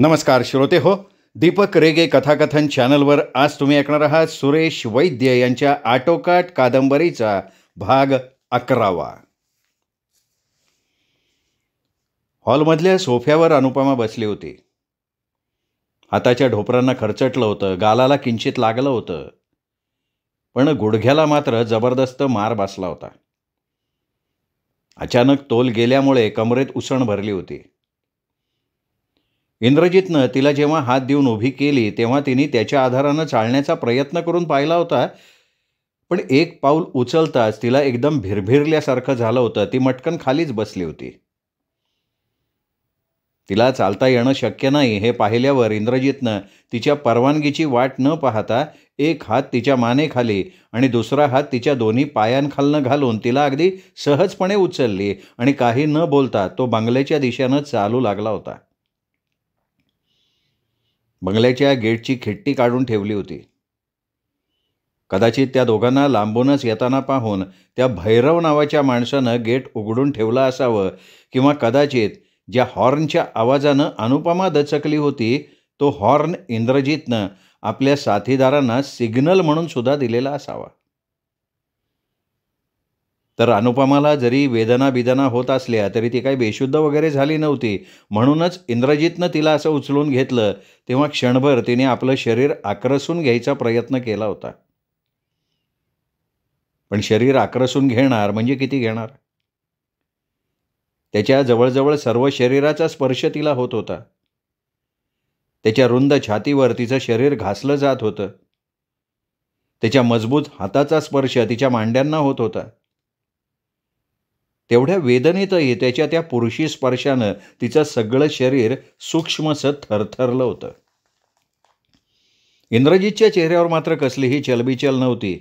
नमस्कार श्रोते हो, दीपक रेगे कथाकथन चॅनलवर आज तुम्ही ऐकणार आहात सुरेश वैद्य यांच्या आटोकाट कादंबरीचा भाग 11वा. हॉलमधल्या सोफ्यावर अनुपमा बसली होती. हाताच्या ढोपरांना खरचटलं होतं, गालाला किंचित लागलं होतं, पण गुडघ्याला मात्र जबरदस्त मार बसला होता. अचानक तोल गेल्यामुळे कमरेत उसण भरली होती. इंद्रजितनं तिला जेव्हा हात देऊन उभी केली तेव्हा तिने त्याच्या आधारानं चालण्याचा प्रयत्न करून पाहिला होता, पण एक पाऊल उचलताच तिला एकदम भिरभिरल्यासारखं झालं होतं. ती मटकन खालीच बसली होती. तिला चालता येणं शक्य नाही हे पाहिल्यावर इंद्रजितनं तिच्या परवानगीची वाट न पाहता एक हात तिच्या मानेखाली आणि दुसरा हात तिच्या दोन्ही पायांखालनं घालून तिला अगदी सहजपणे उचलली आणि काही न बोलता तो बंगल्याच्या दिशेनं चालू लागला होता. बंगल्याच्या गेटची खिट्टी काढून ठेवली होती. कदाचित त्या दोघांना लांबूनच येताना पाहून त्या भैरव नावाच्या माणसानं गेट उघडून ठेवलं असावं, किंवा कदाचित ज्या हॉर्नच्या आवाजानं अनुपमा दचकली होती तो हॉर्न इंद्रजितनं आपल्या साथीदारांना सिग्नल म्हणून सुद्धा दिलेला असावा. तर अनुपमाला जरी वेदना होत असल्या तरी ती काही बेशुद्ध वगैरे झाली नव्हती. म्हणूनच इंद्रजितनं तिला असं उचलून घेतलं तेव्हा क्षणभर तिने आपलं शरीर आक्रसून घ्यायचा प्रयत्न केला होता. पण शरीर आक्रसून घेणार म्हणजे किती घेणार? त्याच्या जवळजवळ सर्व शरीराचा स्पर्श तिला होत होता. त्याच्या रुंद छातीवर तिचं शरीर घासलं जात होतं. त्याच्या मजबूत हाताचा स्पर्श तिच्या मांड्यांना होत होता. तेवढ्या वेदनेतही त्याच्या त्या पुरुषी स्पर्शानं तिचं सगळं शरीर सूक्ष्मसं थरथरलं होतं. इंद्रजितच्या चेहऱ्यावर मात्र कसलीही चलबिचल नव्हती,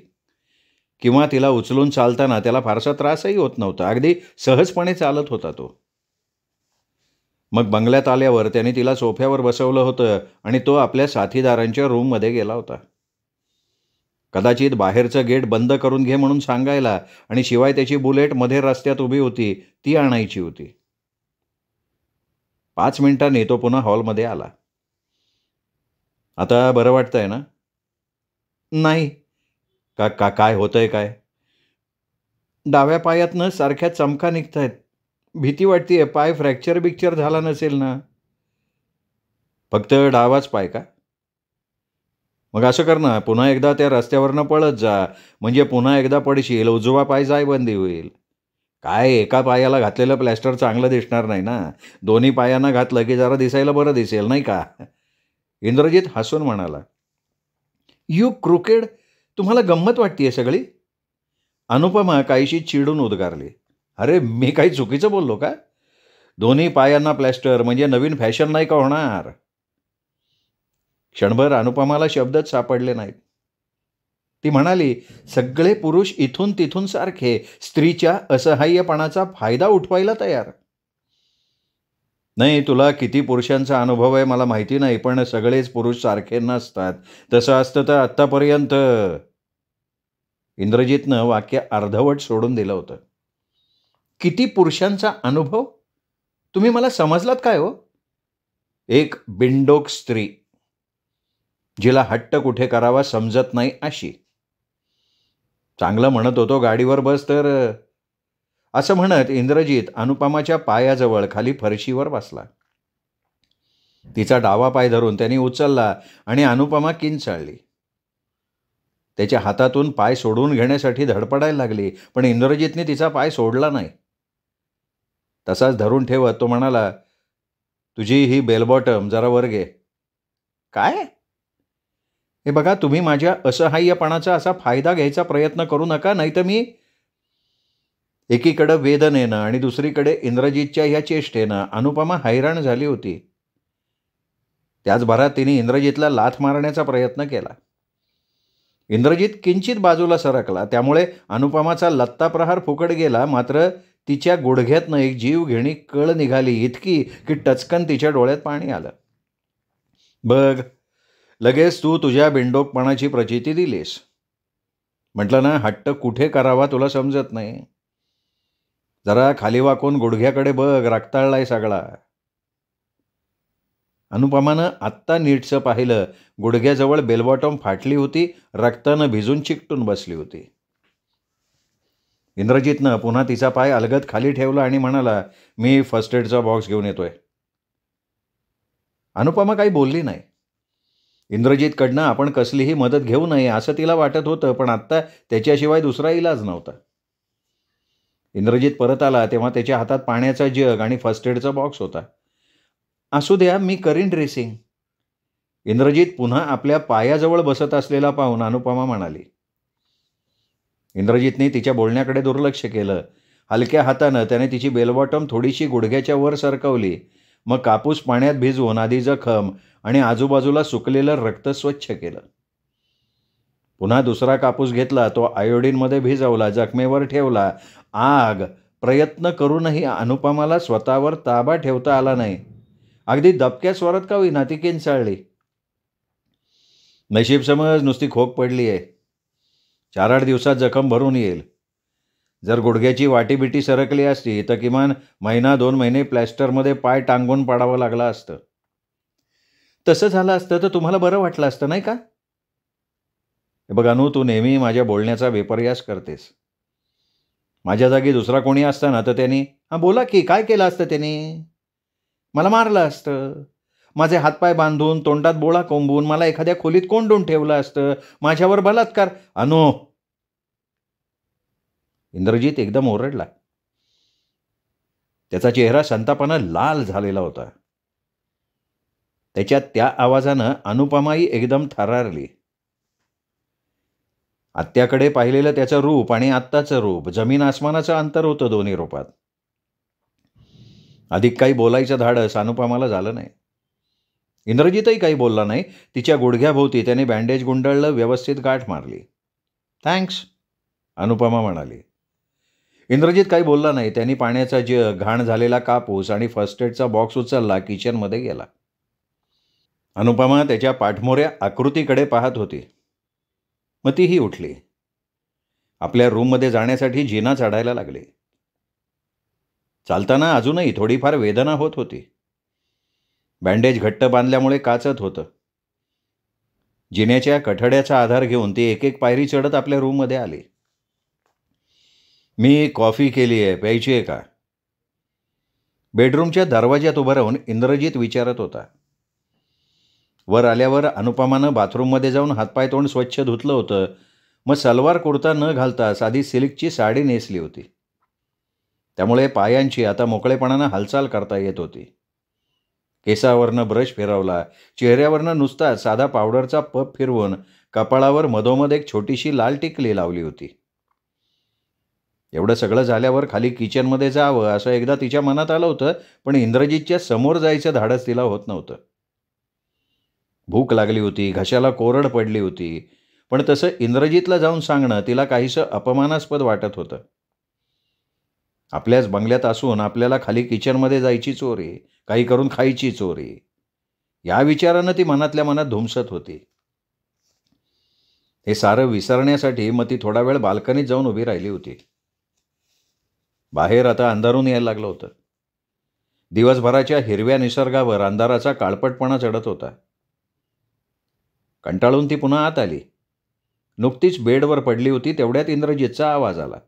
किंवा तिला उचलून चालताना त्याला फारसा त्रासही होत नव्हता. अगदी सहजपणे चालत होता तो. मग बंगल्यात आल्यावर त्याने तिला सोफ्यावर बसवलं होतं आणि तो आपल्या साथीदारांच्या रूममध्ये गेला होता. कदाचित बाहेरचं गेट बंद करून घे म्हणून सांगायला, आणि शिवाय त्याची बुलेट मध्ये रस्त्यात उभी होती, ती आणायची होती. 5 मिनिटांनी तो पुन्हा हॉलमध्ये आला. आता बरं वाटतंय ना? नाही. काय होतंय काय? डाव्या पायातनं सारख्या चमका निघतायत. भीती वाटतेय, पाय फ्रॅक्चर बिक्चर झाला नसेल ना? फक्त डावाच पाय का? मग असं कर ना, पुन्हा एकदा त्या रस्त्यावरनं पळत जा, म्हणजे पुन्हा एकदा पडशील, उजवा पाय जायबंदी होईल. काय एका पायाला घातलेलं प्लॅस्टर चांगलं दिसणार नाही ना, दोन्ही पायांना घातलं की जरा दिसायला बरं दिसेल, नाही का? इंद्रजित हसून म्हणाला. यू क्रुकेड, तुम्हाला गंमत वाटतेय सगळी? अनुपमा काहीशी चिडून उद्गारली. अरे मी काही चुकीचं बोललो का? दोन्ही पायांना प्लॅस्टर म्हणजे नवीन फॅशन नाही का होणार? क्षणभर अनुपमाला शब्दच सापडले नाहीत. ती म्हणाली, सगळे पुरुष इथून तिथून सारखे, स्त्रीच्या असहाय्यपणाचा फायदा उठवायला तयार. नाही, तुला किती पुरुषांचा अनुभव आहे मला माहिती नाही, पण सगळेच पुरुष सारखे नसतात. तसं असतं तर आत्तापर्यंत. इंद्रजितनं वाक्य अर्धवट सोडून दिलं होतं. किती पुरुषांचा अनुभव? तुम्ही मला समजलात काय हो? एक बिंडोक स्त्री, जिला हट्ट कुठे करावा समजत नाही अशी. चांगलं म्हणत होतो गाडीवर बस तर, असं म्हणत इंद्रजित अनुपमाच्या पायाजवळ खाली फरशीवर बसला. तिचा डावा पाय धरून त्याने उचलला आणि अनुपमा किंचाळली. त्याच्या हातातून पाय सोडून घेण्यासाठी धडपडायला लागली, पण इंद्रजितने तिचा पाय सोडला नाही. तसाच धरून ठेवत तो म्हणाला, तुझी ही बेलबॉटम जरा वर घे. काय? हे बघा, तुम्ही माझ्या असहाय्यपणाचा असा फायदा घ्यायचा प्रयत्न करू नका, नाही तर मी. एकीकडे वेदनेनं आणि दुसरीकडे इंद्रजितच्या ह्या चेष्टेनं अनुपमा हैराण झाली होती. त्याच भरात तिने इंद्रजितला लाथ मारण्याचा प्रयत्न केला. इंद्रजित किंचित बाजूला सरकला, त्यामुळे अनुपमाचा लत्ता प्रहार फुकट गेला. मात्र तिच्या गुडघ्यातनं एक जीवघेणी कळ निघाली, इतकी की टचकन तिच्या डोळ्यात पाणी आलं. बघ, लगेच तू तुझ्या बिंडोकपणाची प्रचिती दिलीस. म्हटलं ना, हट्ट कुठे करावा तुला समजत नाही. जरा खाली वाकून गुडघ्याकडे बघ, रक्ताळलाय सगळा. अनुपमानं आत्ता नीटचं पाहिलं. गुडघ्याजवळ बेलबॉटम फाटली होती, रक्तानं भिजून चिकटून बसली होती. इंद्रजितनं पुन्हा तिचा पाय अलगद खाली ठेवला आणि म्हणाला, मी फर्स्ट एडचा बॉक्स घेऊन येतोय. अनुपमा काही बोलली नाही. इंद्रजितकडनं आपण कसलीही मदत घेऊ नये असं तिला वाटत होतं, पण आत्ता त्याच्याशिवाय दुसरा इलाज नव्हता. इंद्रजित परत आला तेव्हा त्याच्या हातात पाण्याचा जग आणि फर्स्ट एडचा बॉक्स होता. असू द्या, मी करीन ड्रेसिंग. इंद्रजित पुन्हा आपल्या पायाजवळ बसत असलेला पाहून अनुपमा म्हणाली. इंद्रजितने तिच्या बोलण्याकडे दुर्लक्ष केलं. हलक्या हातानं त्याने तिची बेलबॉटम थोडीशी गुडघ्याच्या वर सरकवली. मग कापूस पाण्यात भिजवून आधी जखम आणि आजूबाजूला सुकलेलं रक्त स्वच्छ केलं. पुन्हा दुसरा कापूस घेतला, तो आयोडीनमध्ये भिजवला, जखमेवर ठेवला. आग प्रयत्न करूनही अनुपमाला स्वतःवर ताबा ठेवता आला नाही. अगदी दबक्या स्वरात का होईना ती किंचाळली. नशीब समज नुसती खोक पडली आहे. 4-8 दिवसात जखम भरून येईल. जर गुडघ्याची वाटीबिटी सरकली असती तर किमान 1-2 महिने प्लॅस्टरमध्ये पाय टांगून पाडावं लागलं असतं. तसं झालं असतं तर तुम्हाला बरं वाटलं असतं नाही का? हे बघ अनु, तू नेहमी माझ्या बोलण्याचा विपर्यास करतेस. माझ्या जागी दुसरा कोणी असता ना तर त्यांनी बोला की काय केलं असतं त्यांनी? मला मारलं असतं. माझे हातपाय बांधून तोंडात बोळा कोंबून मला एखाद्या खोलीत कोंडून ठेवलं असतं. माझ्यावर बलात्कार. अनु, इंद्रजित एकदम ओरडला. त्याचा चेहरा संतापानं लाल झालेला होता. त्याच्या त्या आवाजानं अनुपमाही एकदम थरारली. आत्याकडे पाहिलेलं त्याचं रूप आणि आत्ताचं रूप, जमीन आसमानाचं अंतर होतं दोन्ही रूपात. अधिक काही बोलायचं धाडस अनुपमाला झालं नाही. इंद्रजितही काही बोलला नाही. तिच्या गुडघ्याभोवती त्याने बँडेज गुंडाळलं, व्यवस्थित गाठ मारली. थँक्स, अनुपमा म्हणाली. इंद्रजित काही बोलला नाही. त्यांनी पाण्याचा जग, घाण झालेला कापूस आणि फर्स्ट एडचा बॉक्स उचलला, किचनमध्ये गेला. अनुपमा त्याच्या पाठमोऱ्या आकृतीकडे पाहत होती. मग तीही उठली. आपल्या रूममध्ये जाण्यासाठी जिना चढायला लागली. चालताना अजूनही थोडीफार वेदना होत होती. बँडेज घट्ट बांधल्यामुळे काचत होतं. जिन्याच्या कठड्याचा आधार घेऊन ती एक एक पायरी चढत आपल्या रूममध्ये आली. मी कॉफी केली आहे, प्यायची आहे का? बेडरूमच्या दरवाज्यात उभं राहून इंद्रजित विचारत होता. वर आल्यावर अनुपमानं बाथरूममध्ये जाऊन हातपाय तोंड स्वच्छ धुतलं होतं. मग सलवार कुर्ता न घालता साधी सिल्कची साडी नेसली होती. त्यामुळे पायांची आता मोकळेपणानं हालचाल करता येत होती. केसावरनं ब्रश फिरवला. चेहऱ्यावरनं नुसता साधा पावडरचा पफ फिरवून कपाळावर मधोमध एक छोटीशी लाल टिकली लावली होती. एवढं सगळं झाल्यावर खाली किचनमध्ये जावं असं एकदा तिच्या मनात आलं होतं, पण इंद्रजितच्या समोर जायचं धाडस तिला होत नव्हतं. भूक लागली होती, घशाला कोरड पडली होती, पण तसं इंद्रजितला जाऊन सांगणं तिला काहीसं अपमानास्पद वाटत होतं. आपल्याच बंगल्यात असून आपल्याला खाली किचनमध्ये जायची चोरी, काही करून खायची चोरी, या विचारानं ती मनातल्या मनात धुमसत होती. हे सारं विसरण्यासाठी मग ती थोडा वेळ बाल्कनीत जाऊन उभी राहिली होती. बाहेर आता अंधारून यायला लागलं होतं. दिवसभराच्या हिरव्या निसर्गावर अंधाराचा काळपटपणा चढत होता. कंटाळून ती पुन्हा आत आली. नुकतीच बेडवर पडली होती तेवढ्यात इंद्रजितचा आवाज आला.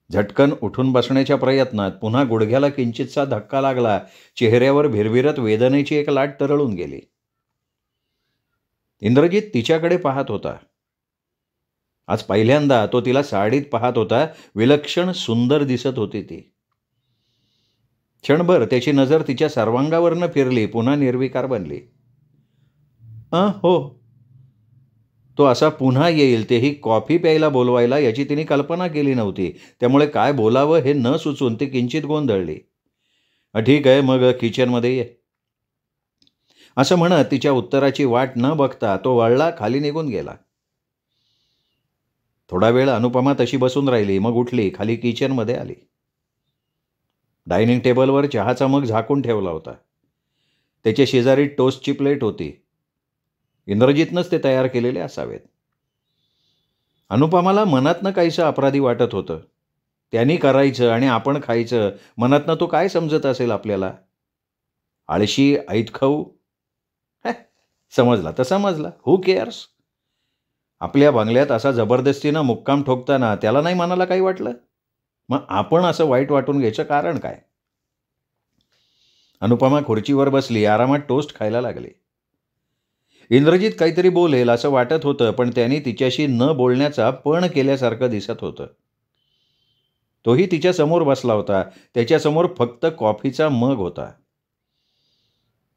झटकन उठून बसण्याच्या प्रयत्नात पुन्हा गुडघ्याला किंचितसा धक्का लागला. चेहऱ्यावर भिरभिरत वेदनेची एक लाट तरळून गेली. इंद्रजित तिच्याकडे पाहत होता. आज पहिल्यांदा तो तिला साडीत पाहत होता. विलक्षण सुंदर दिसत होती ती. क्षणभर त्याची नजर तिच्या सर्वांगावरनं फिरली, पुन्हा निर्विकार बनली. हो, तो असा पुन्हा येईल, तेही कॉफी प्यायला बोलवायला, याची तिने कल्पना केली नव्हती. त्यामुळे काय बोलावं हे न सुचून ती किंचित गोंधळली. ठीक आहे, मग किचनमध्ये ये, असं म्हणत तिच्या उत्तराची वाट न बघता तो वळला, खाली निघून गेला. थोडा वेळ अनुपमा तशी बसून राहिली, मग उठली, खाली किचनमध्ये आली. डायनिंग टेबलवर चहाचा मग झाकून ठेवला होता. त्याच्या शेजारी टोस्टची प्लेट होती. इंद्रजितनंच ते तयार केलेले असावेत. अनुपमाला मनातनं काहीसं अपराधी वाटत होतं. त्यांनी करायचं आणि आपण खायचं. मनातनं तो काय समजत असेल आपल्याला? आळशी, ऐतखाऊ. हे, समजला तर समजला, हू केअर्स. आपल्या बंगल्यात असा जबरदस्तीनं मुक्काम ठोकताना त्याला नाही मनाला काही वाटलं? मग आपण असं वाईट वाटून घ्यायचं कारण काय? अनुपमा खुर्चीवर बसली, आरामात टोस्ट खायला लागली. इंद्रजित काहीतरी बोलेल असं वाटत होतं, पण त्यांनी तिच्याशी न बोलण्याचा पण केल्यासारखं दिसत होतं. तोही तिच्या समोर बसला होता. त्याच्यासमोर फक्त कॉफीचा मग होता.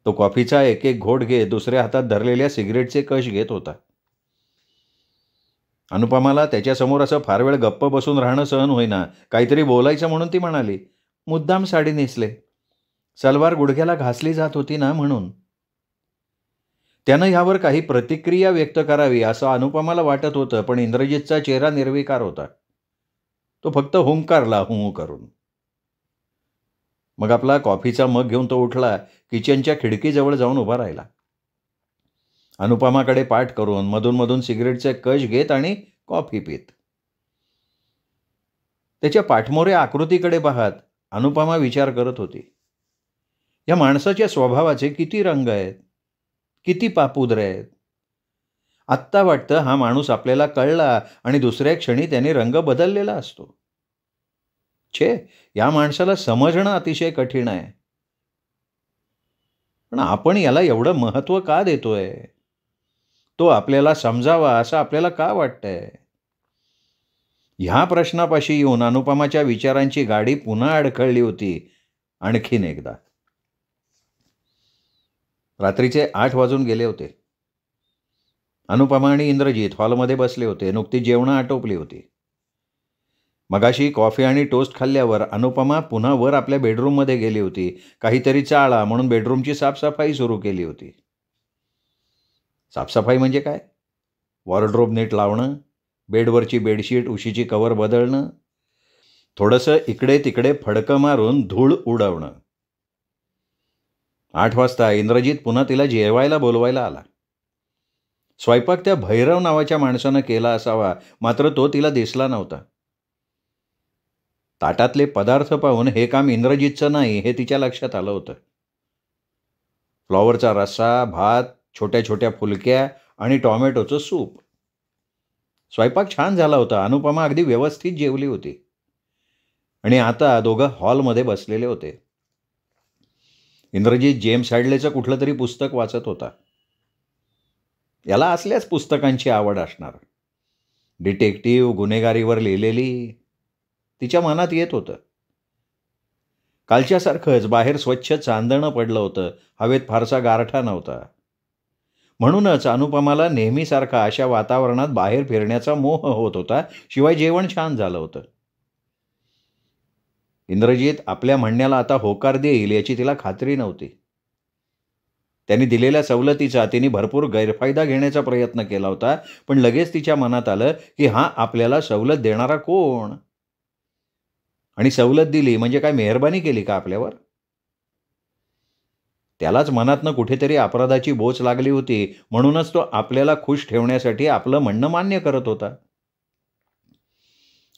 तो कॉफीचा एक एक घोट घेत दुसऱ्या हातात धरलेल्या सिगरेटचे कश घेत होता. अनुपमाला त्याच्यासमोर असं फार वेळ गप्प बसून राहणं सहन होईना. काहीतरी बोलायचं म्हणून ती म्हणाली, मुद्दाम साडी नेसले. सलवार गुडघ्याला घासली जात होती ना म्हणून. त्यानं ह्यावर काही प्रतिक्रिया व्यक्त करावी असं अनुपमाला वाटत होतं, पण इंद्रजितचा चेहरा निर्विकार होता. तो फक्त हुंकारला हूं करून. मग आपला कॉफीचा मग घेऊन तो उठला, किचनच्या खिडकीजवळ जाऊन उभा राहिला. अनुपमाकडे पाठ करून मधून मधून सिगरेटचे कश घेत आणि कॉफी पीत. त्याच्या पाठमोऱ्या आकृतीकडे पाहत अनुपमा विचार करत होती, या माणसाच्या स्वभावाचे किती रंग आहेत, किती पापुद्रे आहेत. आत्ता वाटतं हा माणूस आपल्याला कळला आणि दुसऱ्या क्षणी त्याने रंग बदललेला असतो. छे, या माणसाला समजणं अतिशय कठीण आहे. पण आपण याला एवढं महत्त्व का देतोय? तो आपल्याला समजावा असं आपल्याला का वाटतंय? ह्या प्रश्नापाशी येऊन अनुपमाच्या विचारांची गाडी पुन्हा अडखळली होती आणखीन एकदा. रात्रीचे 8 वाजून गेले होते. अनुपमा आणि इंद्रजित हॉलमध्ये बसले होते. नुकतीच जेवणं आटोपली होती. मगाशी कॉफी आणि टोस्ट खाल्ल्यावर अनुपमा पुन्हा वर आपल्या बेडरूममध्ये गेली होती. काहीतरी चाळा म्हणून बेडरूमची साफसफाई सुरू केली होती. साफसफाई म्हणजे काय? वॉर्डरोब नीट लावणं, बेडवरची बेडशीट उशीची कवर बदलणं, थोडंसं इकडे तिकडे फडकं मारून धूळ उडवणं. 8 वाजता इंद्रजित पुन्हा तिला जेवायला बोलवायला आला. स्वयंपाक त्या भैरव नावाच्या माणसानं केला असावा, मात्र तो तिला दिसला नव्हता. ताटातले पदार्थ पाहून हे काम इंद्रजितचं नाही हे तिच्या लक्षात आलं होतं. फ्लॉवरचा रस्सा, भात, छोट्या छोट्या फुलक्या आणि टॉमॅटोचं सूप. स्वयंपाक छान झाला होता. अनुपमा अगदी व्यवस्थित जेवली होती. आणि आता दोघं हॉलमध्ये बसलेले होते. इंद्रजित जेम्स हॅडलेचं कुठलं तरी पुस्तक वाचत होता. याला असल्याच पुस्तकांची आवड असणार. डिटेक्टिव्ह, गुन्हेगारीवर लिहिलेली. तिच्या मनात येत होतं. कालच्यासारखंच बाहेर स्वच्छ चांदणं पडलं होतं. हवेत फारसा गारठा नव्हता. म्हणूनच अनुपमाला नेहमीसारखा अशा वातावरणात बाहेर फिरण्याचा मोह होत होता. शिवाय जेवण छान झालं होतं. इंद्रजित आपल्या म्हणण्याला आता होकार देईल याची तिला खात्री नव्हती. त्यांनी दिलेल्या सवलतीचा तिने भरपूर गैरफायदा घेण्याचा प्रयत्न केला होता, पण लगेच तिच्या मनात आलं की हा आपल्याला सवलत देणारा कोण? आणि सवलत दिली म्हणजे काय मेहरबानी केली का आपल्यावर? त्यालाच मनातनं कुठेतरी अपराधाची बोच लागली होती, म्हणूनच तो आपल्याला खुश ठेवण्यासाठी आपलं म्हणणं मान्य करत होता.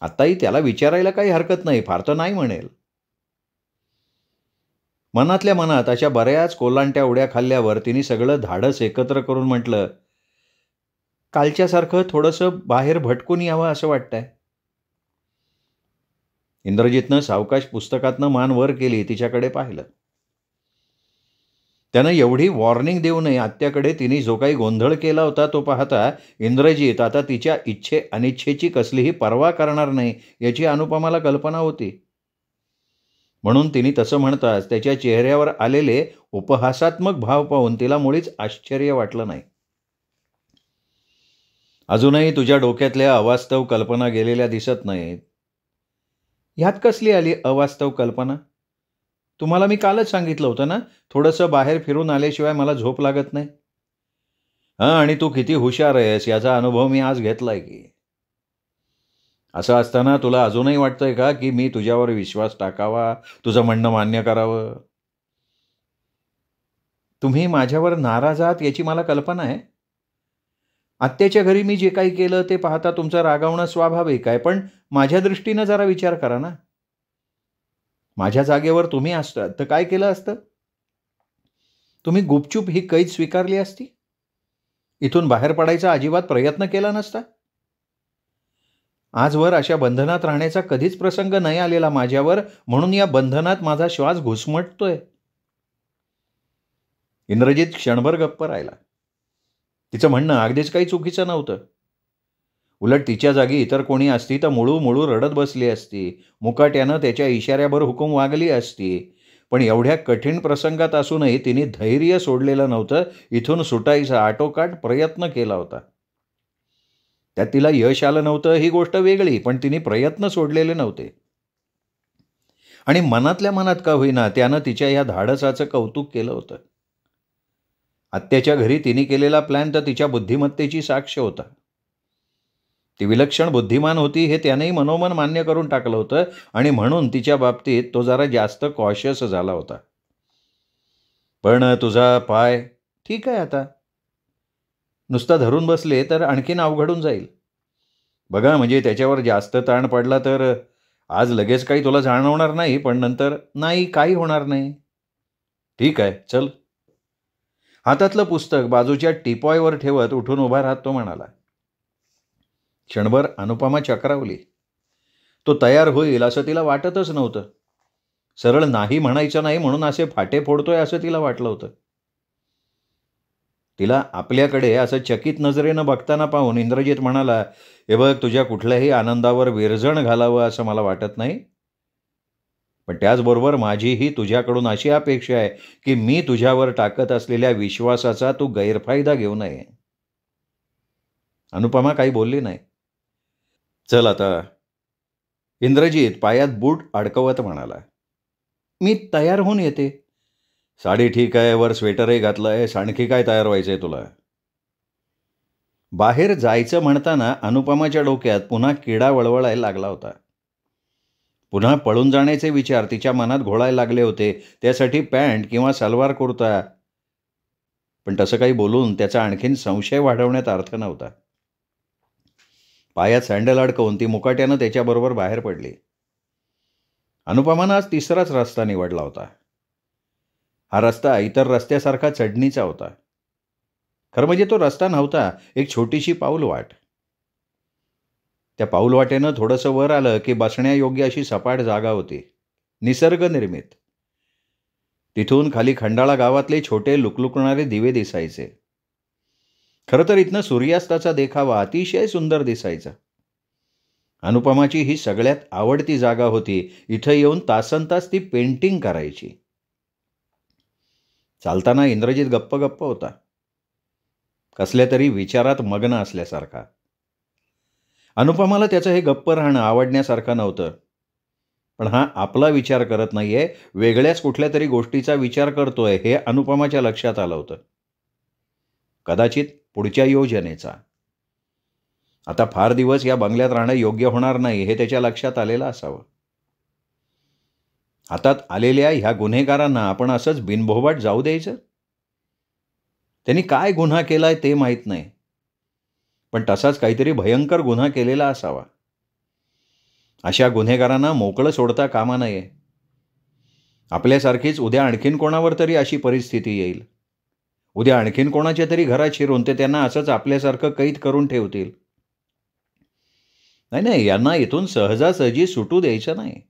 आत्ताही त्याला विचारायला काही हरकत नाही, फार तर नाही म्हणेल. मनातल्या मनात अशा बऱ्याच कोलांट्या उड्या खाल्ल्यावर तिने सगळं धाडस एकत्र करून म्हटलं, कालच्यासारखं थोडंसं बाहेर भटकून यावं असं वाटतंय. इंद्रजितनं सावकाश पुस्तकातनं मान वर केली, तिच्याकडे पाहिलं. त्यानं एवढी वॉर्निंग देऊ नये आत्याकडे तिने जो काही गोंधळ केला होता तो पाहता इंद्रजित आता तिच्या इच्छे अनिच्छेची कसलीही पर्वा करणार नाही याची अनुपमाला कल्पना होती. म्हणून तिने तसं म्हणताच त्याच्या चेहऱ्यावर आलेले उपहासात्मक भाव पाहून तिला मुळीच आश्चर्य वाटलं नाही. अजूनही तुझ्या डोक्यातल्या अवास्तव कल्पना गेलेल्या दिसत नाहीत. ह्यात कसली आली अवास्तव कल्पना? तुम्हाला मी कालच सांगितलं होतं ना, थोडंसं बाहेर फिरून आल्याशिवाय मला झोप लागत नाही. आणि तू किती हुशार आहेस याचा अनुभव मी आज घेतलाय की. असं असताना तुला अजूनही वाटतंय का की मी तुझ्यावर विश्वास टाकावा, तुझं म्हणणं मान्य करावं? तुम्ही माझ्यावर नाराज आहात याची मला कल्पना आहे. आत्याच्या घरी मी जे काही केलं ते पाहता तुमचं रागावणं स्वाभाविक आहे, पण माझ्या दृष्टीनं जरा विचार करा ना. माझ्या जागेवर तुम्ही असतात तर काय केलं असतं? तुम्ही गुपचूप ही कैद स्वीकारली असती? इथून बाहेर पडायचा अजिबात प्रयत्न केला नसता? आजवर अशा बंधनात राहण्याचा कधीच प्रसंग नाही आलेला माझ्यावर, म्हणून या बंधनात माझा श्वास घुसमटतोय. इंद्रजित क्षणभर गप्प राहिला. तिचं म्हणणं अगदीच काही चुकीचं नव्हतं. उलट तिच्या जागी इतर कोणी असती तर मुळू रडत बसली असती. मुकाट्यानं त्याच्या इशाऱ्याभर हुकूम वागली असती. पण एवढ्या कठीण प्रसंगात असूनही तिने धैर्य सोडलेलं नव्हतं. इथून सुटायचा आटोकाट प्रयत्न केला होता. त्यात तिला यश आलं नव्हतं ही गोष्ट वेगळी, पण तिने प्रयत्न सोडलेले नव्हते. आणि मनातल्या मनात का होईना त्यानं तिच्या या धाडसाचं कौतुक केलं होतं. आत्याच्या घरी तिने केलेला प्लॅन तर तिच्या बुद्धिमत्तेची साक्ष होता. ती विलक्षण बुद्धिमान होती हे त्यानेही मनोमन मान्य करून टाकलं होतं आणि म्हणून तिच्या बाबतीत तो जरा जास्त कॉशियस झाला होता. पण तुझा पाय ठीक आहे आता. नुसता धरून बसले तर आणखीन अवघडून जाईल. बघा म्हणजे त्याच्यावर जास्त ताण पडला तर आज लगेच काही तुला जाणवणार नाही, पण नंतर नाही काही होणार नाही. ठीक आहे चल. हातातलं पुस्तक बाजूच्या टिपॉयवर ठेवत उठून उभा राहत तो म्हणाला. क्षणभर अनुपमा चक्रावली. तो तयार होईल असं तिला वाटतच नव्हतं. सरळ नाही म्हणायचं नाही म्हणून असे फाटे फोडतोय असं तिला वाटलं होतं. तिला आपल्याकडे असं चकित नजरेनं बघताना पाहून इंद्रजित म्हणाला, हे बघ तुझ्या कुठल्याही आनंदावर विरजण घालावं असं मला वाटत नाही. पण त्याचबरोबर माझीही तुझ्याकडून अशी अपेक्षा आहे की मी तुझ्यावर टाकत असलेल्या विश्वासाचा तू गैरफायदा घेऊ नये. अनुपमा काही बोलली नाही. चल आता. इंद्रजित पायात बूट अडकवत म्हणाला. मी तयार होऊन येते. साडी ठीक आहे, वर स्वेटरही घातलंय, आणखी काय तयार व्हायचंय तुला? बाहेर जायचं म्हणताना अनुपमाच्या डोक्यात पुन्हा किडा वळवळायला लागला होता. पुन्हा पळून जाण्याचे विचार तिच्या मनात घोळायला लागले होते. त्यासाठी पॅन्ट किंवा सलवार कुर्ता. पण तसं काही बोलून त्याचा आणखीन संशय वाढवण्यात अर्थ नव्हता. पायात सँडल अडकवून ती मुकाट्यानं त्याच्याबरोबर बाहेर पडली. अनुपमानं आज तिसराच रस्ता निवडला होता. हा रस्ता इतर रस्त्यासारखा चढणीचा होता. खरं म्हणजे तो रस्ता नव्हता, एक छोटीशी पाऊलवाट. त्या पाऊलवाटेनं थोडंसं वर आलं की बसण्यायोग्य अशी सपाट जागा होती, निसर्गनिर्मित. तिथून खाली खंडाळा गावातले छोटे लुकलुकणारे दिवे दिसायचे. खरं तर इथनं सूर्यास्ताचा देखावा अतिशय सुंदर दिसायचा. अनुपमाची ही सगळ्यात आवडती जागा होती. इथं येऊन तासनतास ती पेंटिंग करायची. चालताना इंद्रजित गप्प गप्प होता, कसल्या तरी विचारात मग्न असल्यासारखा. अनुपमाला त्याचं हे गप्प राहणं आवडण्यासारखं नव्हतं. पण हा आपला विचार करत नाहीये, वेगळ्याच कुठल्या तरी गोष्टीचा विचार करतोय हे अनुपमाच्या लक्षात आलं होतं. कदाचित पुढच्या योजनेचा. आता फार दिवस या बंगल्यात राहणं योग्य होणार नाही हे त्याच्या लक्षात आलेलं असावं. हातात आलेल्या ह्या गुन्हेगारांना आपण असंच बिनभोभाट जाऊ द्यायचं? त्यांनी काय गुन्हा केलाय ते माहीत नाही, पण तसाच काहीतरी भयंकर गुन्हा केलेला असावा. अशा गुन्हेगारांना मोकळं सोडता कामा नये. आपल्यासारखीच उद्या आणखीन कोणावर तरी अशी परिस्थिती येईल. उद्या आणखीन कोणाच्या तरी घरात शिरून ते त्यांना असंच आपल्यासारखं कैद करून ठेवतील. नाही, यांना इथून सहजासहजी सुटू द्यायचं नाही.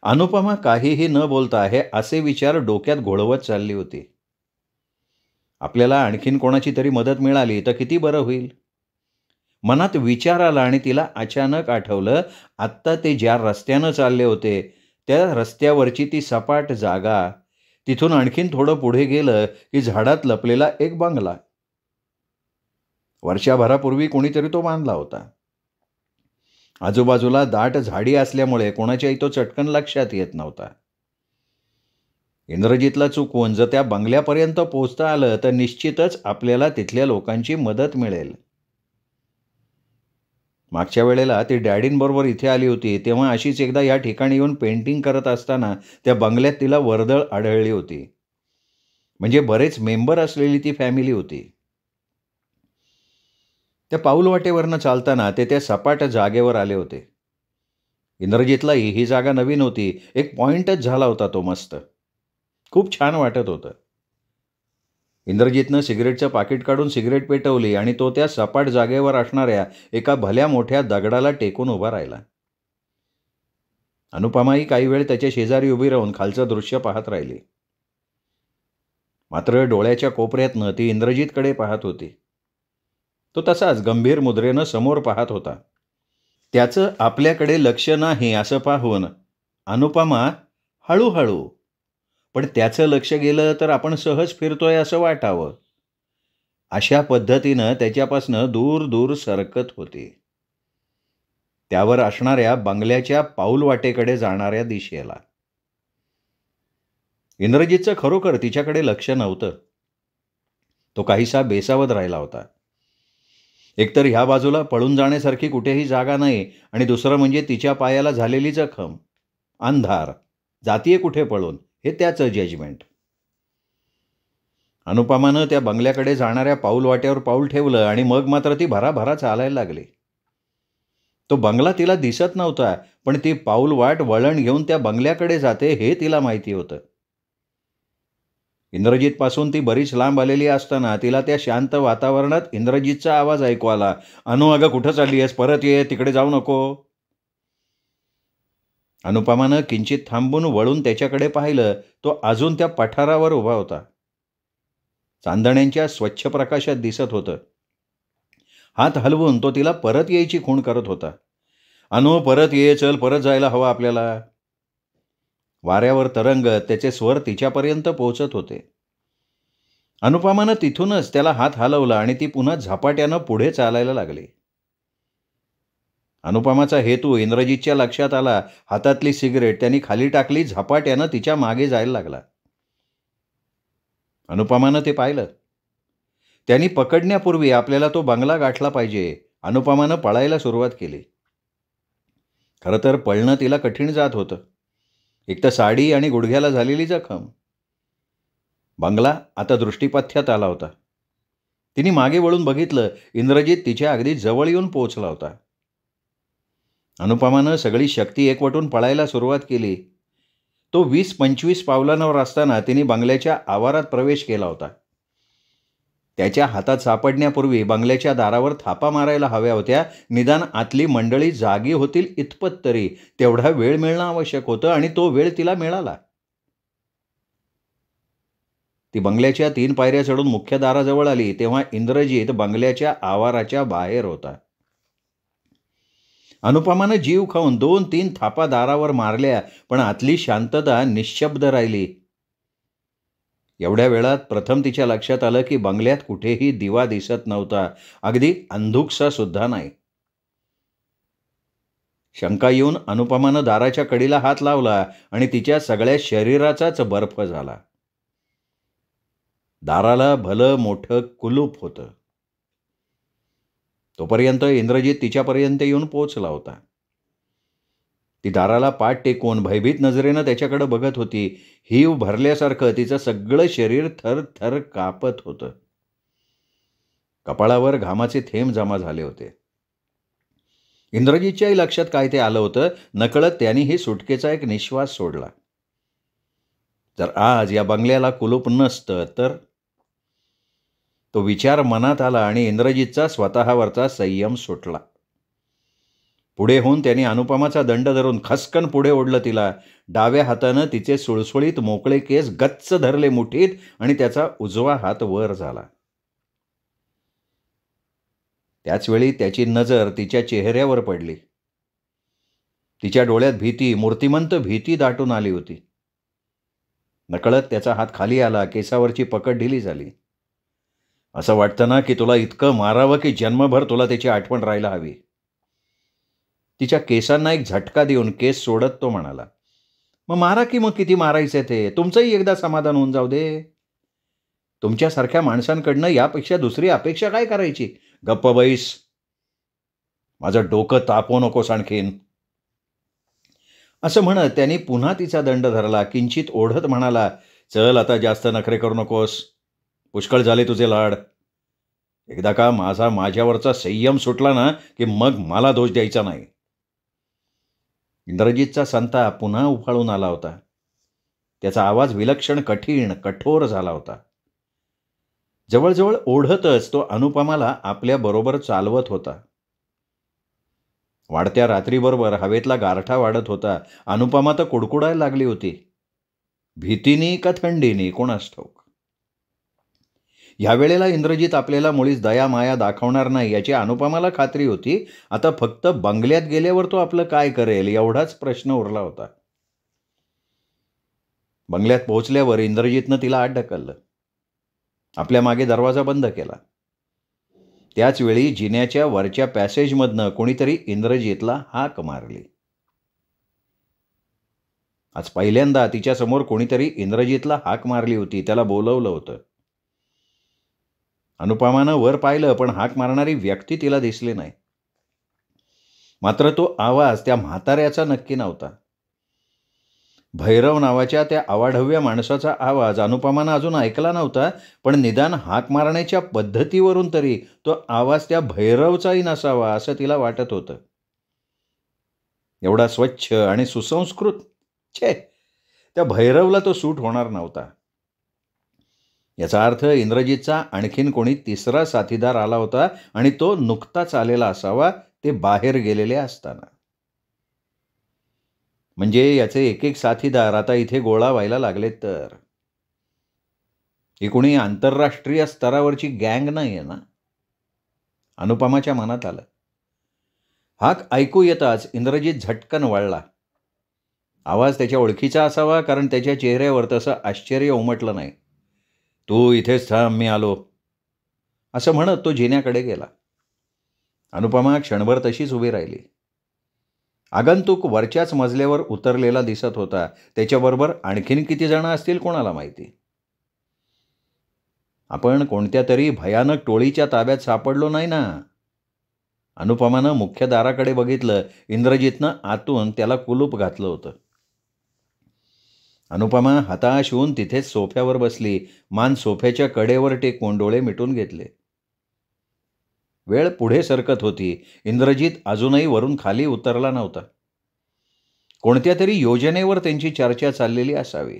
अनुपमा काहीही न बोलता हे असे विचार डोक्यात घोळवत चालली होती. आपल्याला आणखीन कोणाची तरी मदत मिळाली तर किती बरं होईल. मनात विचार आला आणि तिला अचानक आठवलं, आत्ता ते ज्या रस्त्यानं चालले होते त्या रस्त्यावरची ती सपाट जागा. तिथून आणखीन थोडं पुढे गेलं की झाडात लपलेला एक बंगला. वर्षभरापूर्वी कोणीतरी तो बांधला होता. आजूबाजूला दाट झाडी असल्यामुळे कोणाच्याही तो चटकन लक्षात येत नव्हता. इंद्रजितला चुकवून जर त्या बंगल्यापर्यंत पोहोचता आलं तर निश्चितच आपल्याला तिथल्या लोकांची मदत मिळेल. मागच्या वेळेला ती डॅडींबरोबर इथे आली होती तेव्हा अशीच एकदा या ठिकाणी येऊन पेंटिंग करत असताना त्या बंगल्यात तिला वर्दळ आढळली होती. म्हणजे बरेच मेंबर असलेली ती फॅमिली होती. त्या पाऊलवाटेवरनं चालताना ते त्या सपाट जागेवर आले होते. इंद्रजितला ही जागा नवीन होती. एक पॉइंटच झाला होता तो मस्त. खूप छान वाटत होतं. इंद्रजितनं सिगरेटचं पाकिट काढून सिगरेट पेटवली आणि तो त्या सपाट जागेवर असणाऱ्या एका भल्या मोठ्या दगडाला टेकून उभा राहिला. अनुपमाही काही वेळ त्याच्या शेजारी उभी राहून खालचं दृश्य पाहत राहिली. मात्र डोळ्याच्या कोपऱ्यातनं ती इंद्रजितकडे पाहत होती. तो तसाच गंभीर मुद्रेनं समोर पाहत होता. त्याचं आपल्याकडे लक्ष नाही असं पाहून अनुपमा हळूहळू, पण त्याचं लक्ष गेलं तर आपण सहज फिरतोय असं वाटावं, अशा पद्धतीनं त्याच्यापासनं दूर दूर सरकत होती. त्यावर असणाऱ्या बंगल्याच्या पाऊलवाटेकडे जाणाऱ्या दिशेला. इंद्रजितचं खरोखर तिच्याकडे लक्ष नव्हतं. तो काहीसा बेसावत राहिला होता. एकतर ह्या बाजूला पळून जाण्यासारखी कुठेही जागा नाही आणि दुसरं म्हणजे तिच्या पायाला झालेली जखम, अंधार, जातीये कुठे पळून, हे त्याचं जजमेंट. अनुपमानं त्या बंगल्याकडे जाणाऱ्या पाऊलवाट्यावर पाऊल ठेवलं आणि मग मात्र ती भराभरा चालायला लागली. तो बंगला तिला दिसत नव्हता, पण ती पाऊलवाट वळण घेऊन त्या बंगल्याकडे जाते हे तिला माहिती होतं. इंद्रजितपासून ती बरीच लांब आलेली असताना तिला त्या शांत वातावरणात इंद्रजितचा आवाज ऐकू आला. अनु, अगं कुठं चालली आहेस? परत ये, तिकडे जाऊ नको. अनुपमानं किंचित थांबून वळून त्याच्याकडे पाहिलं. तो अजून त्या पठारावर उभा होता. चांदण्यांच्या स्वच्छ प्रकाशात दिसत होतं. हात हलवून तो तिला परत यायची खूण करत होता. अनु, परत ये, चल, परत जायला हवं आपल्याला. वाऱ्यावर तरंगत त्याचे स्वर तिच्यापर्यंत पोहोचत होते. अनुपमानं तिथूनच त्याला हात हलवला आणि ती पुन्हा झपाट्यानं पुढे चालायला लागली. अनुपमाचा हेतू इंद्रजितच्या लक्षात आला. हातातली सिगरेट त्यांनी खाली टाकली. झपाट्यानं तिच्या मागे जायला लागला. अनुपमानं ते पाहिलं. त्यांनी पकडण्यापूर्वी आपल्याला तो बंगला गाठला पाहिजे. अनुपमानं पळायला सुरुवात केली. खरं तर पळणं तिला कठीण जात होतं. एक तर साडी आणि गुडघ्याला झालेली जखम. बंगला आता दृष्टीपथ्यात आला होता. तिने मागे वळून बघितलं. इंद्रजित तिच्या अगदी जवळ येऊन पोहोचला होता. अनुपमानं सगळी शक्ती एकवटून पळायला सुरुवात केली. तो 20-25 पावलांवर असताना तिने बंगल्याच्या आवारात प्रवेश केला होता. त्याच्या हातात सापडण्यापूर्वी बंगल्याच्या दारावर थापा मारायला हव्या होत्या. निदान आतली मंडळी जागी होतील इतपत तरी तेवढा वेळ मिळणं आवश्यक होतं आणि तो वेळ तिला मिळाला. ती बंगल्याच्या 3 पायऱ्या चढून मुख्य दाराजवळ आली तेव्हा इंद्रजित बंगल्याच्या आवाराच्या बाहेर होता. अनुपमानं जीव खाऊन 2-3 थापा दारावर मारल्या, पण आतली शांतता निश्शब्द राहिली. एवढ्या वेळात प्रथम तिच्या लक्षात आलं की बंगल्यात कुठेही दिवा दिसत नव्हता. अगदी अंधुकसा सुद्धा नाही. शंका येऊन अनुपमानं दाराच्या कडीला हात लावला आणि तिच्या सगळ्या शरीराचाच बर्फ झाला. दाराला भलं मोठं कुलूप होतं. तोपर्यंत इंद्रजित तिच्यापर्यंत येऊन पोचला होता. ती दाराला पाठ टेकून भयभीत नजरेनं त्याच्याकडे बघत होती. हीव भरल्यासारखं तिचं सगळं शरीर थरथर कापत होतं. कपाळावर घामाचे थेंब जमा झाले होते. इंद्रजितच्याही लक्षात काय ते आलं होतं. नकळत त्यांनी ही सुटकेचा एक निश्वास सोडला. जर आज या बंगल्याला कुलूप नसतं तर, तो विचार मनात आला आणि इंद्रजितचा स्वतःवरचा संयम सुटला. पुढे होऊन त्याने अनुपमाचा दंड धरून खसकन पुढे ओढलं तिला. डाव्या हातानं तिचे सुळसुळीत मोकळे केस गच्च धरले मुठीत आणि त्याचा उजवा हात वर झाला. त्याचवेळी त्याची नजर तिच्या चेहऱ्यावर पडली. तिच्या डोळ्यात भीती, मूर्तिमंत भीती दाटून आली होती. नकळत त्याचा हात खाली आला. केसावरची पकड ढिली झाली. असं वाटतं ना की तुला इतकं मारावं की जन्मभर तुला त्याची आठवण राहायला हवी. तिच्या केसांना एक झटका देऊन केस सोडत तो म्हणाला, मग मारा की, मग किती मारायचे ते, तुमचंही एकदा समाधान होऊन जाऊ दे. तुमच्यासारख्या माणसांकडनं यापेक्षा दुसरी अपेक्षा काय करायची? गप्प बैस, माझं डोकं तापवू नकोस आणखीन. असं म्हणत त्यांनी पुन्हा तिचा दंड धरला. किंचित ओढत म्हणाला, चल आता जास्त नखरे करू नकोस, पुष्कळ झाले तुझे लाड. एकदा का माझ्यावरचा संयम सुटला ना की मग मला दोष द्यायचा नाही. इंद्रजितचा संताप पुन्हा उफाळून आला होता. त्याचा आवाज विलक्षण कठीण, कठोर झाला होता. जवळजवळ ओढतच तो अनुपमाला आपल्याबरोबर चालवत होता. वाढत्या रात्रीबरोबर हवेतला गारठा वाढत होता. अनुपमा तर कुडकुडायला लागली होती. भीतीने का थंडीने कोणास ठाऊक. यावेळेला इंद्रजित आपल्याला मुळीच दया माया दाखवणार नाही याची अनुपमाला खात्री होती. आता फक्त बंगल्यात गेल्यावर तो आपलं काय करेल एवढाच प्रश्न उरला होता. बंगल्यात पोहोचल्यावर इंद्रजितनं तिला आत ढकललं. आपल्या मागे दरवाजा बंद केला. त्याच वेळी जिन्याच्या वरच्या पॅसेजमधनं कोणीतरी इंद्रजितला हाक मारली. आज पहिल्यांदा तिच्यासमोर कोणीतरी इंद्रजितला हाक मारली होती. त्याला बोलवलं होतं. अनुपमानं वर पाहिलं पण हाक मारणारी व्यक्ती तिला दिसली नाही. मात्र तो आवाज त्या म्हाताऱ्याचा नक्की नव्हता. भैरव नावाच्या त्या अवाढव्य माणसाचा आवाज अनुपमानं अजून ऐकला नव्हता, पण निदान हाक मारण्याच्या पद्धतीवरून तरी तो आवाज त्या भैरवचाही नसावा असं तिला वाटत होतं. एवढा स्वच्छ आणि सुसंस्कृत, छे, त्या भैरवला तो सूट होणार नव्हता. याचा अर्थ इंद्रजितचा आणखीन कोणी तिसरा साथीदार आला होता आणि तो नुकताच आलेला असावा, ते बाहेर गेलेले असताना. म्हणजे याचे एक एक साथीदार आता इथे गोळा व्हायला लागलेत तर. ही कोणी आंतरराष्ट्रीय स्तरावरची गँग नाही आहे ना? अनुपमाच्या मनात आलं. हाक ऐकू येताच इंद्रजित झटकन वळला. आवाज त्याच्या ओळखीचा असावा, कारण त्याच्या चेहऱ्यावर तसं आश्चर्य उमटलं नाही. तू इथेच थांब, मी आलो, असं म्हणत तो जिन्याकडे गेला. अनुपमा क्षणभर तशीच उभी राहिली. आगंतुक वरच्याच मजल्यावर उतरलेला दिसत होता. त्याच्याबरोबर आणखीन किती जण असतील कोणाला माहिती. आपण कोणत्या तरी भयानक टोळीच्या ताब्यात सापडलो नाही ना? अनुपमानं मुख्य दाराकडे बघितलं. इंद्रजितनं आतून त्याला कुलूप घातलं होतं. अनुपमा हताश होऊन तिथेच सोफ्यावर बसली. मान सोफ्याच्या कडेवर टेकून डोळे मिटून घेतले. वेळ पुढे सरकत होती. इंद्रजित अजूनही वरून खाली उतरला नव्हता. कोणत्या तरी योजनेवर त्यांची चर्चा चाललेली असावी.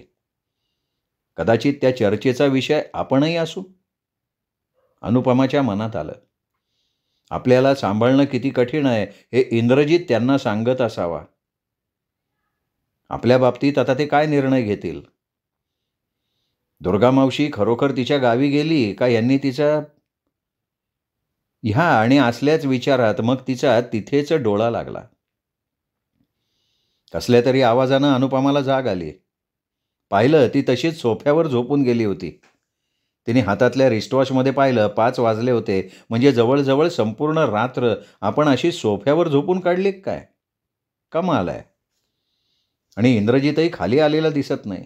कदाचित त्या चर्चेचा विषय आपणही असू. अनुपमाच्या मनात आलं. आपल्याला सांभाळणं किती कठीण आहे हे इंद्रजित त्यांना सांगत असावा. आपल्या बाबतीत आता ते काय निर्णय घेतील? दुर्गा मावशी खरोखर तिच्या गावी गेली का यांनी तिचा ह्या आणि असल्याच विचारात मग तिचा तिथेच डोळा लागला. कसल्या तरी आवाजानं अनुपमाला जाग आली. पाहिलं ती तशीच सोफ्यावर झोपून गेली होती. तिने हातातल्या रिस्टवॉचमध्ये पाहिलं 5 वाजले होते. म्हणजे जवळजवळ संपूर्ण रात्र आपण अशी सोफ्यावर झोपून काढली काय? कमाल आहे. आणि इंद्रजितही खाली आलेला दिसत नाही.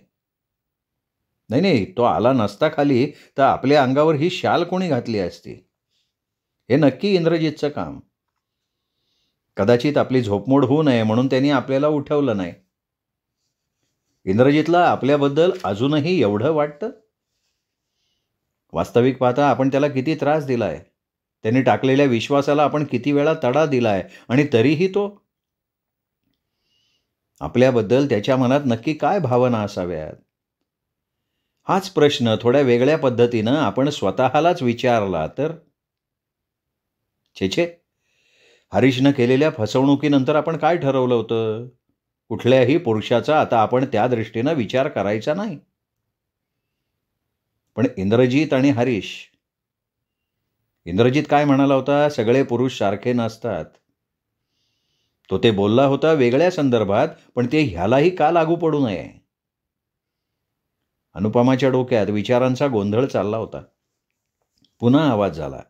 नाही, तो आला नसता खाली तर आपल्या अंगावर ही शाल कोणी घातली असती? हे नक्की इंद्रजितचं काम. कदाचित आपली झोपमोड होऊ नये म्हणून त्यांनी आपल्याला उठवलं नाही. इंद्रजितला आपल्याबद्दल अजूनही एवढं वाटतं? वास्तविक पाहता आपण त्याला किती त्रास दिलाय. त्यांनी टाकलेल्या विश्वासाला आपण किती वेळा तडा दिलाय आणि तरीही तो. आपल्याबद्दल त्याच्या मनात नक्की काय भावना असाव्यात? हाच प्रश्न थोड्या वेगळ्या पद्धतीनं आपण स्वतःलाच विचारला तर. छे, हरीशनं केलेल्या फसवणुकीनंतर आपण काय ठरवलं होतं? कुठल्याही पुरुषाचा आता आपण त्या दृष्टीनं विचार करायचा नाही. पण इंद्रजित आणि हरीश. इंद्रजित काय म्हणाला होता? सगळे पुरुष सारखे नसतात. तो ते बोलला होता वेगळ्या संदर्भात, पण ते ह्यालाही का लागू पडू नये? अनुपमाच्या डोक्यात विचारांचा गोंधळ चालला होता. पुन्हा आवाज झाला.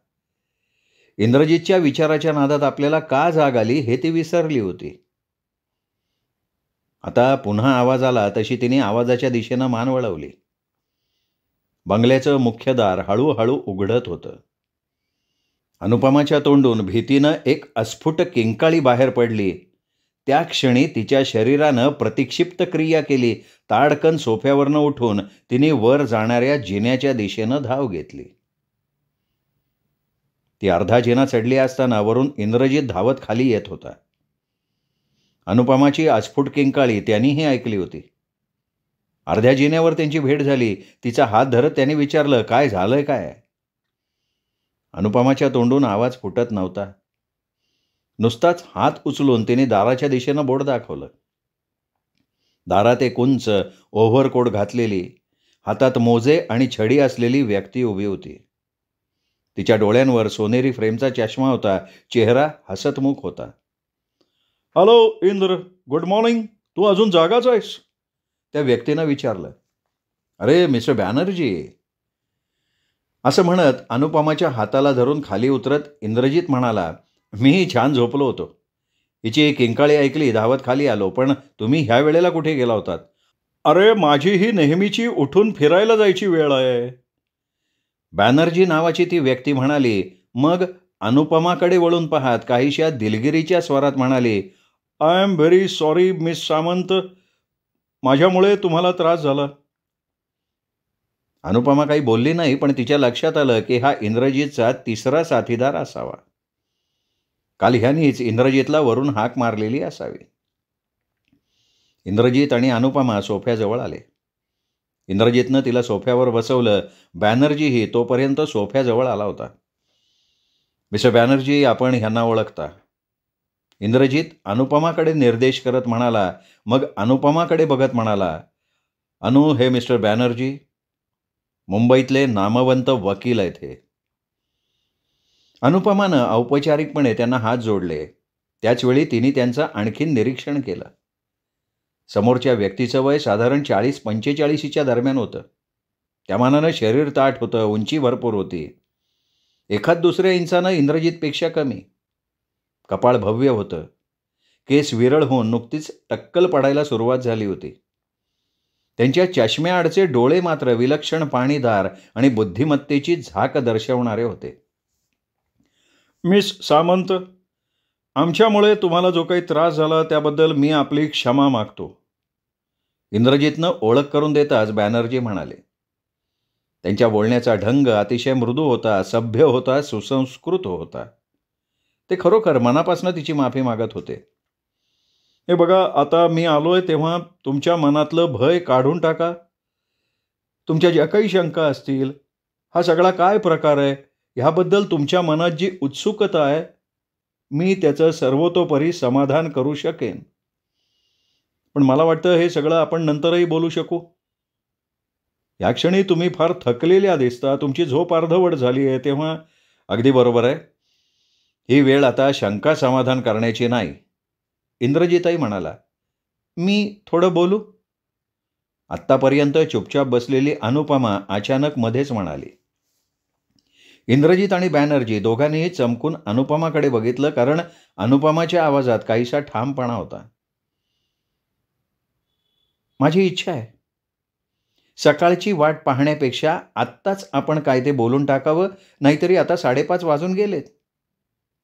इंद्रजितच्या विचाराच्या नादात आपल्याला का जाग आली हे ती विसरली होती. आता पुन्हा आवाज आला तशी तिने आवाजाच्या दिशेनं मान वळवली. बंगल्याचं मुख्य दार हळूहळू उघडत होतं. अनुपमाच्या तोंडून भीतीनं एक अस्फुट किंकाळी बाहेर पडली. त्या क्षणी तिच्या शरीरानं प्रतिक्षिप्त क्रिया केली. ताडकन सोफ्यावरनं उठून तिने वर जाणाऱ्या जिन्याच्या दिशेनं धाव घेतली. ती अर्धा जिना चढली असताना वरून इंद्रजित धावत खाली येत होता. अनुपमाची अस्फुट किंकाळी त्यांनीही ऐकली होती. अर्ध्या जिन्यावर त्यांची भेट झाली. तिचा हात धरत त्याने विचारलं, काय झालंय काय? अनुपमाच्या तोंडून आवाज फुटत नव्हता. नुसताच हात उचलून तिने दाराच्या दिशेनं बोट दाखवलं. दारात एक उंच ओव्हरकोट घातलेली, हातात मोजे आणि छडी असलेली व्यक्ती उभी होती. तिच्या डोळ्यांवर सोनेरी फ्रेमचा चष्मा होता. चेहरा हसतमुख होता. Hello Indra, good morning. तू अजून जागाच आहेस? त्या व्यक्तीनं विचारलं. अरे मिस्टर बॅनर्जी, असं म्हणत अनुपमाच्या हाताला धरून खाली उतरत इंद्रजित म्हणाला, मी छान झोपलो होतो. हिची किंकाळी ऐकली, धावत खाली आलो. पण तुम्ही ह्या वेळेला कुठे गेला होतात? अरे माझी ही नेहमीची उठून फिरायला जायची वेळ आहे. बॅनर्जी नावाची ती व्यक्ती म्हणाली. मग अनुपमाकडे वळून पाहत काहीशा दिलगिरीच्या स्वरात म्हणाली, I am very sorry miss Samant, माझ्यामुळे तुम्हाला त्रास झाला. अनुपमा काही बोलली नाही, पण तिच्या लक्षात आलं की हा इंद्रजितचा तिसरा साथीदार असावा. काल ह्यानीच इंद्रजितला वरून हाक मारलेली असावी. इंद्रजित आणि अनुपमा सोफ्याजवळ आले. इंद्रजितनं तिला सोफ्यावर बसवलं. बॅनर्जीही तोपर्यंत सोफ्याजवळ आला होता. मिस्टर बॅनर्जी, आपण ह्यांना ओळखता? इंद्रजित अनुपमाकडे निर्देश करत म्हणाला. मग अनुपमाकडे बघत म्हणाला, अनु, हे मिस्टर बॅनर्जी मुंबईतले नामवंत वकील आहेत हे. अनुपमानं औपचारिकपणे त्यांना हात जोडले. त्याचवेळी तिने त्यांचं आणखीन निरीक्षण केलं. समोरच्या व्यक्तीचं वय साधारण 40-45च्या दरम्यान होतं. त्या मानानं शरीर ताठ होतं, उंची भरपूर होती. एखाद दुसऱ्या इंचानं इंद्रजितपेक्षा कमी. कपाळ भव्य होतं. केस विरळ होऊन नुकतीच टक्कल पडायला सुरुवात झाली होती. त्यांच्या चष्म्याआडचे डोळे मात्र विलक्षण पाणीदार आणि बुद्धिमत्तेची झाक दर्शवणारे होते. मिस सामंत, आमच्यामुळे तुम्हाला जो काही त्रास झाला त्याबद्दल मी आपली क्षमा मागतो. इंद्रजितनं ओळख करून देताच बॅनर्जी म्हणाले. त्यांच्या बोलण्याचा ढंग अतिशय मृदू होता, सभ्य होता, सुसंस्कृत होता. ते खरोखर मनापासून तिची माफी मागत होते. हे बघा, आता मी आलोय तेव्हा तुमच्या मनातलं भय काढून टाका. तुमच्या ज्या काही शंका असतील, हा सगळा काय प्रकार आहे, ह्याबद्दल तुमच्या मनात जी उत्सुकता आहे, मी त्याचं सर्वतोपरी समाधान करू शकेन. पण मला वाटतं हे सगळं आपण नंतरही बोलू शकू. या क्षणी तुम्ही फार थकलेल्या दिसता, तुमची झोप अर्धवट झाली आहे. तेव्हा अगदी बरोबर आहे, ही वेळ आता शंका समाधान करण्याची नाही. इंद्रजितही म्हणाला, मी थोडं बोलू? आत्तापर्यंत चुपचाप बसलेली अनुपमा अचानक मध्येच म्हणाली. इंद्रजित आणि बॅनर्जी दोघांनीही चमकून अनुपमाकडे बघितलं, कारण अनुपमाच्या आवाजात काहीसा ठामपणा होता. माझी इच्छा आहे, सकाळची वाट पाहण्यापेक्षा आत्ताच आपण काय ते बोलून टाकावं, नाहीतरी आता 5:30 वाजून गेलेत.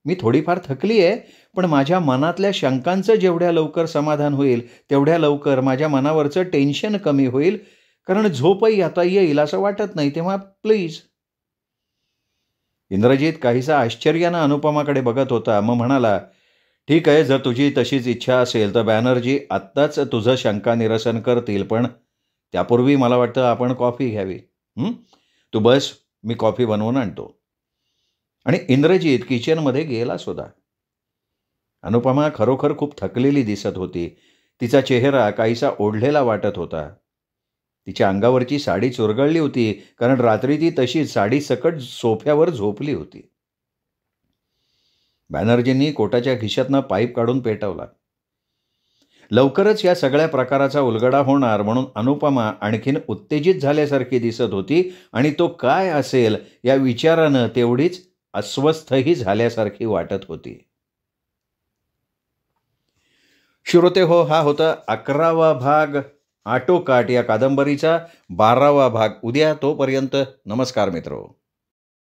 मी थोडीफार थकली आहे, पण माझ्या मनातल्या शंकांचं जेवढ्या लवकर समाधान होईल तेवढ्या लवकर माझ्या मनावरचं टेन्शन कमी होईल, कारण झोपही आता येईल असं वाटत नाही. तेव्हा प्लीज. इंद्रजित काहीसा आश्चर्यानं अनुपमाकडे बघत होता. मग म्हणाला, ठीक आहे, जर तुझी तशीच इच्छा असेल तर बॅनर्जी आत्ताच तुझं शंका निरसन करतील, पण त्यापूर्वी मला वाटतं आपण कॉफी घ्यावी. तू बस, मी कॉफी बनवून आणतो. आणि इंद्रजित किचनमध्ये गेला सुद्धा. अनुपमा खरोखर खूप थकलेली दिसत होती. तिचा चेहरा काहीसा ओढलेला वाटत होता. तिच्या अंगावरची साडी चुरगळली होती, कारण रात्री ती तशीच साडी सकट सोफ्यावर झोपली होती. बॅनर्जींनी कोटाच्या खिशातनं पाईप काढून पेटवला. लवकरच या सगळ्या प्रकाराचा उलगडा होणार म्हणून अनुपमा आणखीन उत्तेजित झाल्यासारखी दिसत होती, आणि तो काय असेल या विचारानं तेवढीच अस्वस्थही झाल्यासारखी वाटत होती. श्रोते हो, हा होता 11वा भाग आटोकाट या कादंबरीचा 12वा भाग. उद्या. तोपर्यंत नमस्कार मित्रो.